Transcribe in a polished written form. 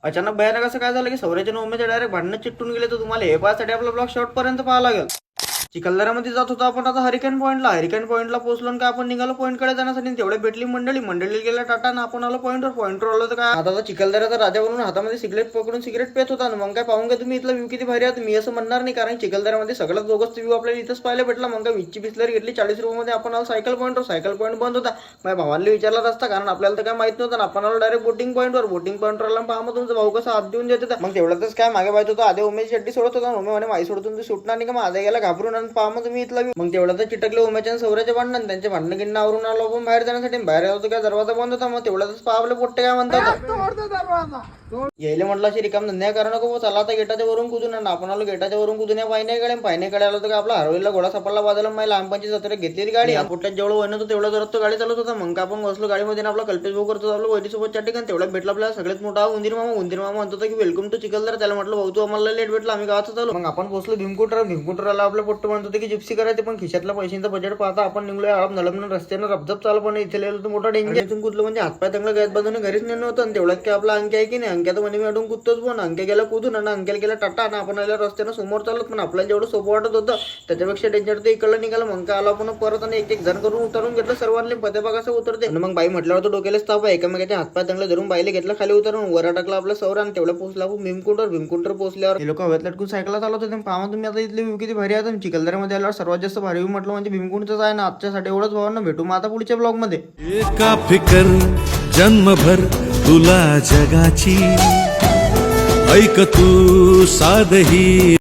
अचानक भयानक असं काय झालं की सौर्याच्या आणि उमेशचे डायरेक्ट भांडणं चिट्टून गेले. तर तुम्हाला हे पाहण्यासाठी आपला ब्लॉग शेवट पर्यंत पाहावा लागेल. चिखलदऱ्यामध्ये जात होतो आपण आता हरिकेन पॉईंटला पोहोचलो आणि काय आपण निघालो पॉईंटकडे जाण्यासाठी. तेवढे भेटली मंडळी गेल्या टाटा आणि आपण आलो पॉईंटवर आलो. तर काय आता चिखलदऱ्याचा राजा बनून हातामध्ये सिगरेट पकडून सिगरेट पेत होता. मग काय पाहून घ्या तुम्ही इथला व्ह्यू किती भारी आहे. मी असं म्हणणार नाही कारण चिखलदऱ्यामध्ये सगळ्यात जोगस्त व्ह्यू आपल्याला इथंच पाहायला भेटला. मग काय वीसची बिस्लरी घेतली 40 रुपयामध्ये. आपण आलो सायकल पॉईंट बंद होता. माझ्या भावाला विचारला असता कारण आपल्याला तर काय माहित नव्हतं ना. आपण आलो डायरेक्ट बोटिंग पॉईंटवर आला. पहा मग तुमचा भाऊ कसा हात देऊन देत होता. मग तेवढ्यातच काय मागे पाहत होता आधी उमेश शेट्टी सोडत होता. उमे म्हणे माई सोडतून तू सुटणार नाही का. मग आधी गेला घाबरून आणि पहा मग तुम्ही इथला. मग तेवढं तर चिटकले उमेशच्या सौर्याचे भांडण. त्यांचे भांडण गिंड आवरून आलो आपण बाहेर जाण्यासाठी. बाहेर आलो काय दरवाजा बंद होता. मग तेवढ्यातच पावले पोट्टे काय म्हणतात यायला म्हटलं अशी रिकाम धंद्या करा नको. चला आता गेटाच्या वरून कुदून आणि आपण आलो गेटाच्या वरून कुदून या पायनेकडे आलो. तर आपला हरवलेला घोडा सापडला बाजूला. माझी लहानपणची जत्रा घेतलेली गाडी पोट्यात जेवढं वन होतं तेवढं जोरात तो गाडी चालत होता. मग आपण बसलो गाडीमध्ये आपला कल्पेश भाऊ करतो आपलं वैरीसोबत त्या ठिकाणी. तेवढ्यात भेटला आपल्याला सगळ्यात मोठा उंदीर मामा म्हणतो की वेलकम टू चिखलदरा. त्याला म्हटलं भाऊ तू आम्हाला लेट भेटला आम्ही गावात चालू. मग आपण पोहोचलो भीमकुटराला. आपलं पोट्ट म्हणत होते की जिप्सी करायचे पण खिशातल्या पैशांचं बजेट पाहता आपण निघलो हळप नळम रस्त्यानं रपजप चालू. पण इथे लिहिलं तर मोठा डेंजर इथून कुदलो म्हणजे हातपाय चांगला गॅस बांधून घरीच नेणं होतं. आणि तेवढ्यात काय आपला अंक्या आहे की नाही अंक्या तर म्हणजे मी अडून कुदतोच पण अंक्या गेला कुदून आणि अंक्याला गेला टाटा आणि आपण आल्या रस्त्यानं समोर चालत. पण आपल्याला जेवढं सोपं वाटत होतं त्याच्यापेक्षा डेंजर ते इकडलं निघालं. मग काय आला आपण परत आणि एक जण करून उतरून घेतलं सर्वांनी पते बघा कसं उतरते. आणि मग बाई म्हटल्यावर तो डोक्यालाच ताप आहे. एकामेकाच्या हातपाय चांगले धरून बाईला घेतलं खाली उतरून वर टाकला आपला सौर. आणि तेवढं पोहोचला आपण भीमकुंडवर पोहोचल्यावर हे लोक हवेत लटकून सायकलला चालवत होते. पाहा तुम्ही आता इथले व्ह्यू किती भारी आहे. चिखलदऱ्यामध्ये आल्यावर सर्वात जास्त भारी व्ह्यू म्हटलं म्हणजे भीमकुंडच आहे ना. आजच्यासाठी एवढंच भावांना भेटू मग आता पुढच्या ब्लॉग मध्ये. एका फिकर जन्मभर तुला जगाची ऐक तू साधही